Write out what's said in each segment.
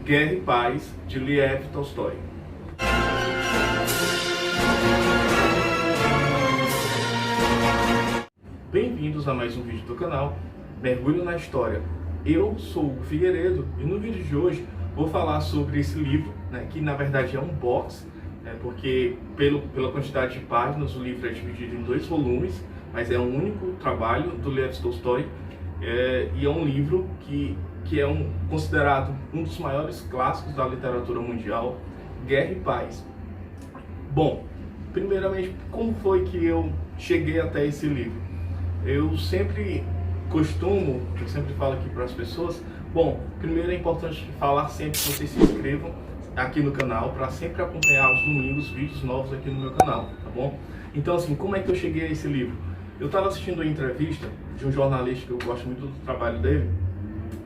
Guerra e Paz, de Lev Tolstói. Bem-vindos a mais um vídeo do canal Mergulho na História. Eu sou o Hugo Figueiredo e no vídeo de hoje vou falar sobre esse livro, que na verdade é um box, porque pela quantidade de páginas o livro é dividido em 2 volumes, mas é um único trabalho do Lev Tolstói, e é um livro que é considerado um dos maiores clássicos da literatura mundial, Guerra e Paz. Bom, primeiramente, como foi que eu cheguei até esse livro? Eu sempre falo aqui para as pessoas, bom, primeiro é importante falar sempre que vocês se inscrevam aqui no canal, para sempre acompanhar os domingos vídeos novos aqui no meu canal, tá bom? Então assim, como é que eu cheguei a esse livro? Eu estava assistindo uma entrevista de um jornalista que eu gosto muito do trabalho dele,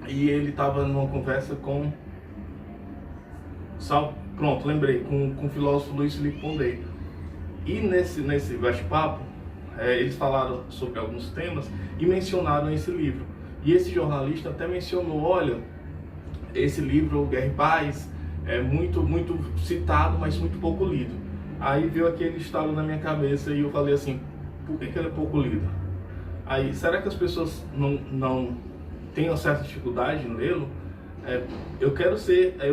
e ele estava numa conversa com o filósofo Luiz Felipe Pondé. E nesse bate-papo, eles falaram sobre alguns temas e mencionaram esse livro. E esse jornalista até mencionou, olha, esse livro, Guerra e Paz, é muito citado, mas muito pouco lido. Aí veio aquele estalo na minha cabeça e eu falei assim, por que ele é pouco lido? Aí, será que as pessoas não têm uma certa dificuldade em lê-lo? Aí eu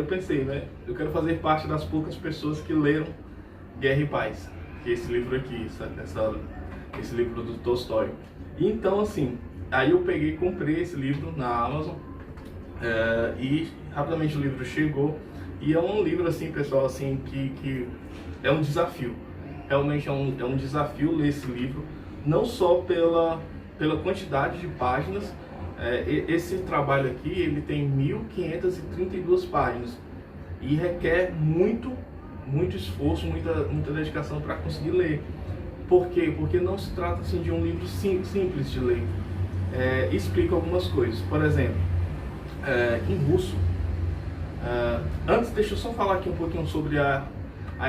pensei, eu quero fazer parte das poucas pessoas que leram Guerra e Paz, que é esse livro aqui, esse livro do Tolstói. E então assim, aí eu peguei e comprei esse livro na Amazon, e rapidamente o livro chegou, e é um livro assim, pessoal, assim, que é um desafio. Realmente é um desafio ler esse livro, não só pela quantidade de páginas. Esse trabalho aqui, ele tem 1.532 páginas e requer muito esforço, muita dedicação para conseguir ler. Por quê? Porque não se trata assim, de um livro simples de ler. Explica algumas coisas. Por exemplo, em russo, antes deixa eu só falar aqui um pouquinho sobre a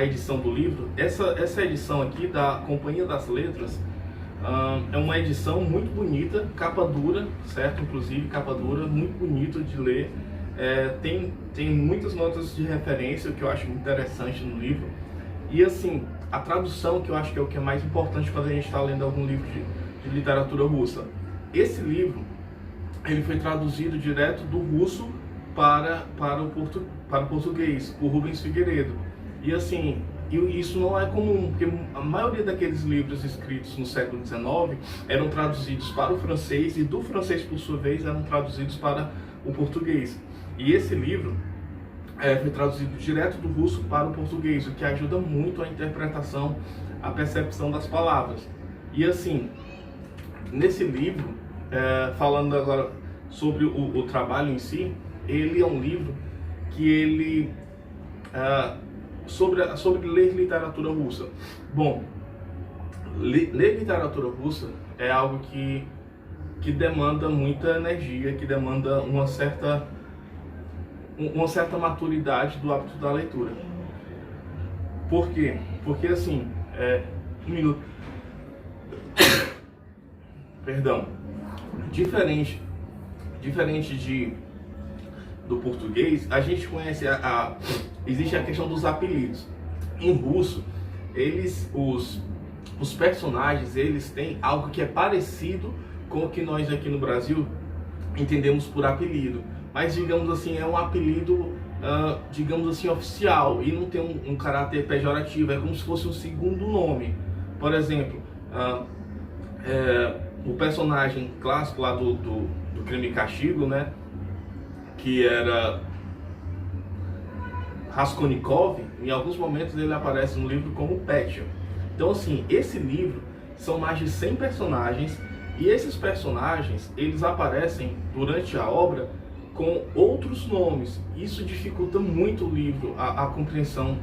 edição do livro. Essa edição aqui da Companhia das Letras é uma edição muito bonita, capa dura, certo? Inclusive capa dura, muito bonito de ler. Tem muitas notas de referência que eu acho interessante no livro. E assim, a tradução, que eu acho que é o que é mais importante quando a gente está lendo algum livro de literatura russa. Esse livro, ele foi traduzido direto do russo para o português, por Rubens Figueiredo. E assim, isso não é comum, porque a maioria daqueles livros escritos no século XIX eram traduzidos para o francês, e do francês, por sua vez, eram traduzidos para o português. E esse livro foi traduzido direto do russo para o português, o que ajuda muito a interpretação, a percepção das palavras. E assim, nesse livro, falando agora sobre o trabalho em si, ele é um livro que ele... sobre ler literatura russa. Bom, ler literatura russa é algo que demanda muita energia, que demanda uma certa maturidade do hábito da leitura. Por quê? Porque assim, um minuto. Perdão. Diferente do português, a gente conhece existe a questão dos apelidos. Em russo, os personagens, eles têm algo que é parecido com o que nós aqui no Brasil entendemos por apelido, mas digamos assim, é um apelido, digamos assim, oficial, e não tem um caráter pejorativo, é como se fosse um segundo nome. Por exemplo, o personagem clássico lá do Crime e Castigo, que era Raskolnikov, em alguns momentos ele aparece no livro como Petya. Então assim, esse livro são mais de 100 personagens, e esses personagens, eles aparecem durante a obra com outros nomes. Isso dificulta muito o livro, a compreensão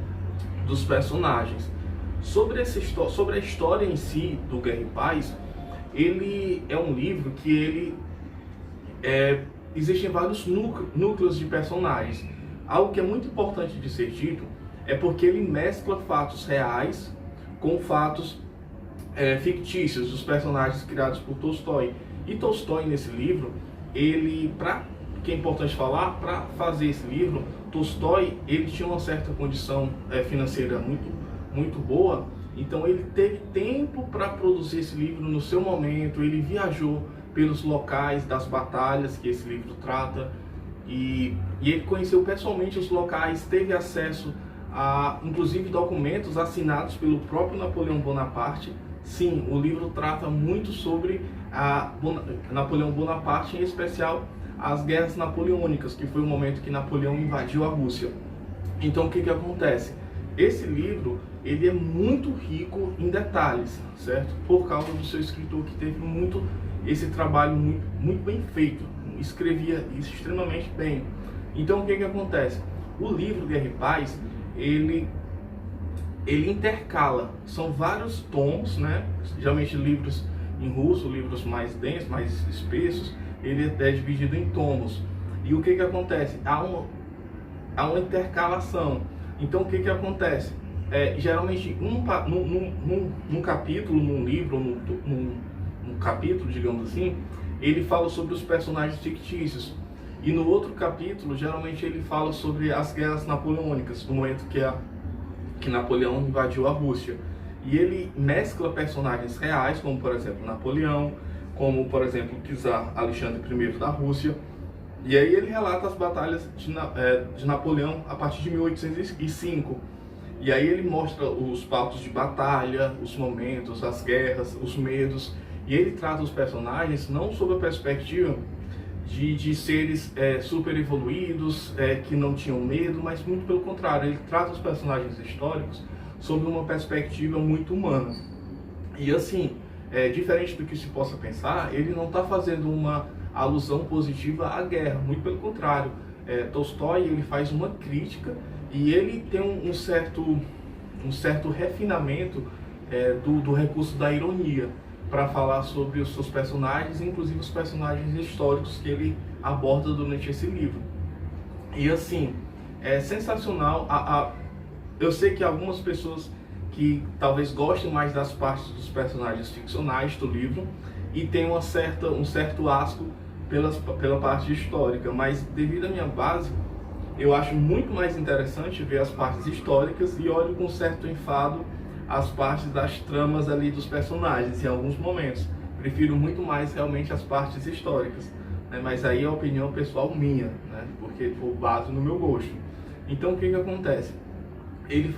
dos personagens. Sobre a história em si do Guerra e Paz, ele é um livro que existem vários núcleos de personagens. Algo que é muito importante de ser dito é porque ele mescla fatos reais com fatos fictícios dos personagens criados por Tolstói. E Tolstói, nesse livro, ele, para que é importante falar, para fazer esse livro, Tolstói, ele tinha uma certa condição financeira muito boa, então ele teve tempo para produzir esse livro no seu momento. Ele viajou pelos locais das batalhas que esse livro trata, e ele conheceu pessoalmente os locais, teve acesso a, inclusive, documentos assinados pelo próprio Napoleão Bonaparte. Sim, o livro trata muito sobre Napoleão Bonaparte, em especial as guerras napoleônicas, que foi o momento que Napoleão invadiu a Rússia. Então, o que acontece? Esse livro, ele é muito rico em detalhes, certo? Por causa do seu escritor, que teve esse trabalho muito bem feito, escrevia isso extremamente bem. Então, o que acontece? O livro Guerra e Paz, ele intercala, são vários tomos, né? Geralmente livros em russo, livros mais densos, mais espessos, ele é dividido em tomos. E o que acontece? Há uma intercalação. Então, o que acontece? Geralmente, num capítulo, num livro, num capítulo, digamos assim, ele fala sobre os personagens fictícios. E no outro capítulo, geralmente, ele fala sobre as guerras napoleônicas, no momento que Napoleão invadiu a Rússia. E ele mescla personagens reais, como, por exemplo, Napoleão, como, por exemplo, o czar Alexandre I da Rússia. E aí ele relata as batalhas de Napoleão a partir de 1805. E aí ele mostra os palcos de batalha, os momentos, as guerras, os medos. E ele trata os personagens não sob a perspectiva de seres super evoluídos, que não tinham medo, mas muito pelo contrário. Ele trata os personagens históricos sob uma perspectiva muito humana. E assim, diferente do que se possa pensar, ele não está fazendo uma alusão positiva à guerra, muito pelo contrário. Tolstói, ele faz uma crítica e ele tem um certo refinamento do recurso da ironia para falar sobre os seus personagens, inclusive os personagens históricos que ele aborda durante esse livro. E assim, é sensacional. Eu sei que algumas pessoas que talvez gostem mais das partes dos personagens ficcionais do livro e tem um certo asco pela parte histórica, mas devido à minha base, eu acho muito mais interessante ver as partes históricas e olho com certo enfado as partes das tramas ali dos personagens em alguns momentos. Prefiro muito mais realmente as partes históricas, né? Mas aí é a opinião pessoal minha, né? Porque por base no meu gosto. Então o que acontece? Ele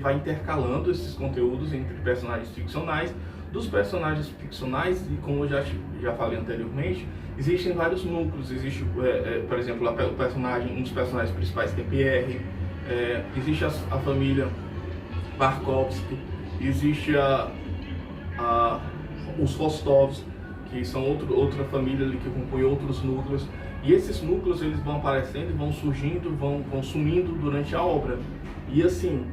vai intercalando esses conteúdos entre personagens ficcionais. Dos personagens ficcionais, e como eu já falei anteriormente, existem vários núcleos. Existe, por exemplo, um dos personagens principais que é Pierre, existe a família Markovsky, existe os Rostovs, que são outra família ali que compõe outros núcleos. E esses núcleos, eles vão aparecendo, vão surgindo, vão sumindo durante a obra. E assim,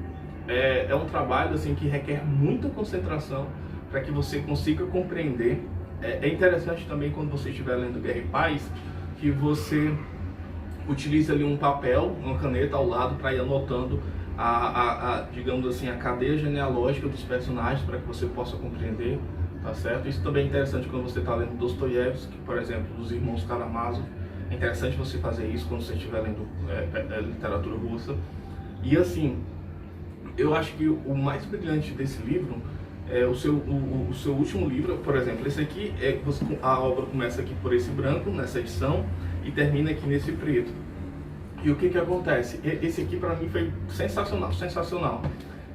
é um trabalho assim, que requer muita concentração para que você consiga compreender. É interessante também, quando você estiver lendo Guerra e Paz, que você utilize ali um papel, uma caneta ao lado para ir anotando digamos assim, a cadeia genealógica dos personagens, para que você possa compreender, tá certo? Isso também é interessante quando você está lendo Dostoiévski, por exemplo, dos irmãos Karamazov. É interessante você fazer isso quando você estiver lendo literatura russa. E assim, eu acho que o mais brilhante desse livro é o seu último livro. Por exemplo, esse aqui, a obra começa aqui por esse branco, nessa edição, e termina aqui nesse preto. E o que acontece? Esse aqui para mim foi sensacional.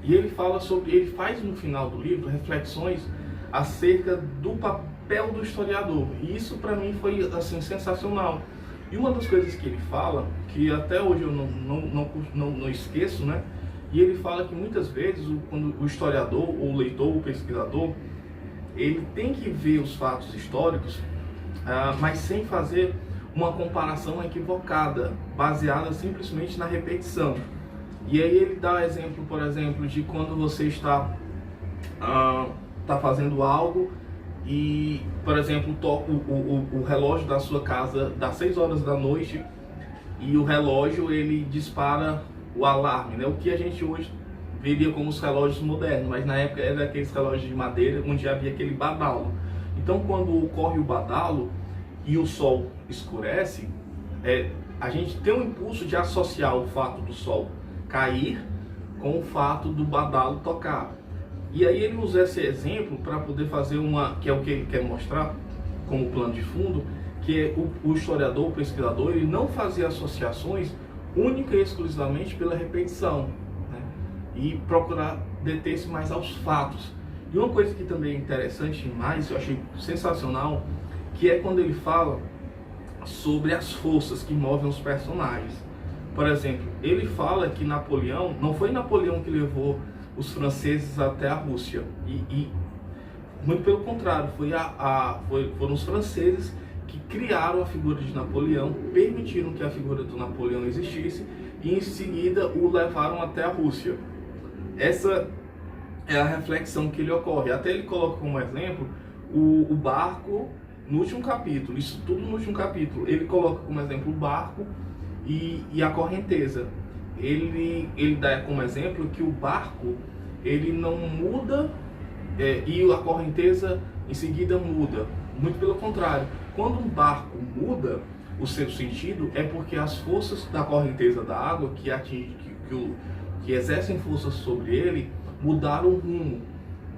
E ele faz no final do livro reflexões acerca do papel do historiador. E isso para mim foi assim sensacional. E uma das coisas que ele fala, que até hoje eu não esqueço, né? E ele fala que muitas vezes quando o historiador, ou o leitor, o pesquisador, ele tem que ver os fatos históricos, mas sem fazer uma comparação equivocada, baseada simplesmente na repetição. E aí ele dá exemplo, por exemplo, de quando você está fazendo algo e, por exemplo, toca o relógio da sua casa das 6 horas da noite e o relógio ele dispara o alarme, né? O que a gente hoje veria como os relógios modernos, mas na época era aqueles relógios de madeira onde havia aquele badalo. Então, quando ocorre o badalo e o sol escurece, a gente tem um impulso de associar o fato do sol cair com o fato do badalo tocar. E aí ele usa esse exemplo para poder fazer que é o que ele quer mostrar como plano de fundo, que é o historiador, o pesquisador, ele não fazia associações única e exclusivamente pela repetição, né? E procurar deter-se mais aos fatos. E uma coisa que também é interessante demais, eu achei sensacional, que é quando ele fala sobre as forças que movem os personagens. Por exemplo, ele fala que Napoleão, não foi Napoleão que levou os franceses até a Rússia, e muito pelo contrário, foram os franceses que criaram a figura de Napoleão, permitiram que a figura do Napoleão existisse e em seguida o levaram até a Rússia. Essa é a reflexão que ele ocorre. Até ele coloca como exemplo o barco no último capítulo, isso tudo no último capítulo. Ele coloca como exemplo o barco e a correnteza. Ele dá como exemplo que o barco ele não muda e a correnteza em seguida muda. Muito pelo contrário, quando um barco muda o seu sentido é porque as forças da correnteza da água que exercem forças sobre ele mudaram o rumo,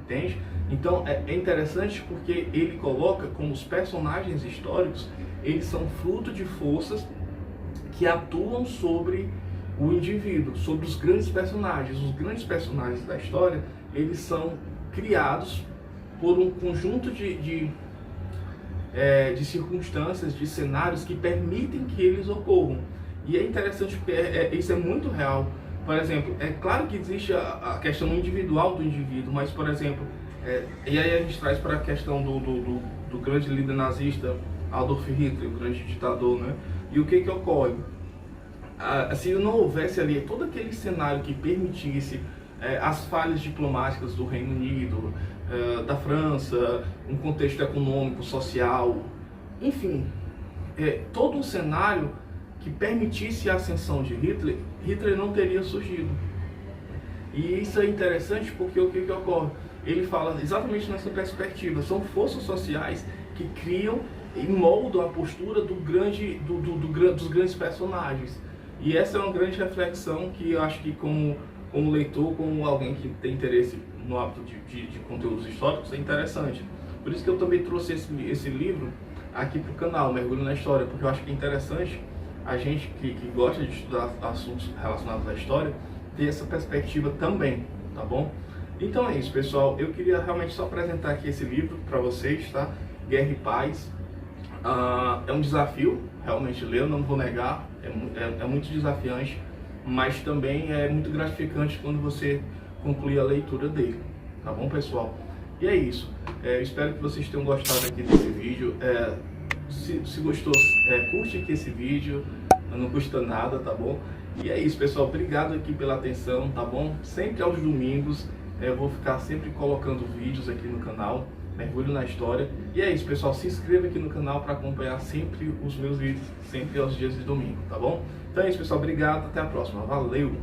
entende? Então é interessante porque ele coloca como os personagens históricos, eles são fruto de forças que atuam sobre o indivíduo, sobre os grandes personagens. Os grandes personagens da história, eles são criados por um conjunto de circunstâncias, de cenários que permitem que eles ocorram. E é interessante porque isso é muito real. Por exemplo, é claro que existe a questão individual do indivíduo, mas, por exemplo, e aí a gente traz para a questão do grande líder nazista, Adolf Hitler, o grande ditador, né? E o que ocorre? Se não houvesse ali todo aquele cenário que permitisse as falhas diplomáticas do Reino Unido, da França, um contexto econômico, social, enfim, todo um cenário que permitisse a ascensão de Hitler, Hitler não teria surgido. E isso é interessante porque o que ocorre? Ele fala exatamente nessa perspectiva, são forças sociais que criam e moldam a postura dos grandes personagens. E essa é uma grande reflexão que eu acho que como leitor, como alguém que tem interesse no hábito de conteúdos históricos, é interessante. Por isso que eu também trouxe esse livro aqui para o canal, Mergulho na História, porque eu acho que é interessante a gente que gosta de estudar assuntos relacionados à história, ter essa perspectiva também, tá bom? Então é isso, pessoal. Eu queria realmente só apresentar aqui esse livro para vocês, tá? Guerra e Paz. É um desafio, realmente ler, eu não vou negar, é muito desafiante, mas também é muito gratificante quando você conclui a leitura dele, tá bom, pessoal? E é isso, eu espero que vocês tenham gostado aqui desse vídeo. Se gostou, curte aqui esse vídeo, não custa nada, tá bom? E é isso, pessoal, obrigado aqui pela atenção, tá bom? Sempre aos domingos, eu vou ficar sempre colocando vídeos aqui no canal, Mergulho na História. E é isso, pessoal, se inscreva aqui no canal para acompanhar sempre os meus vídeos, sempre aos dias de domingo, tá bom? Então é isso, pessoal, obrigado, até a próxima, valeu!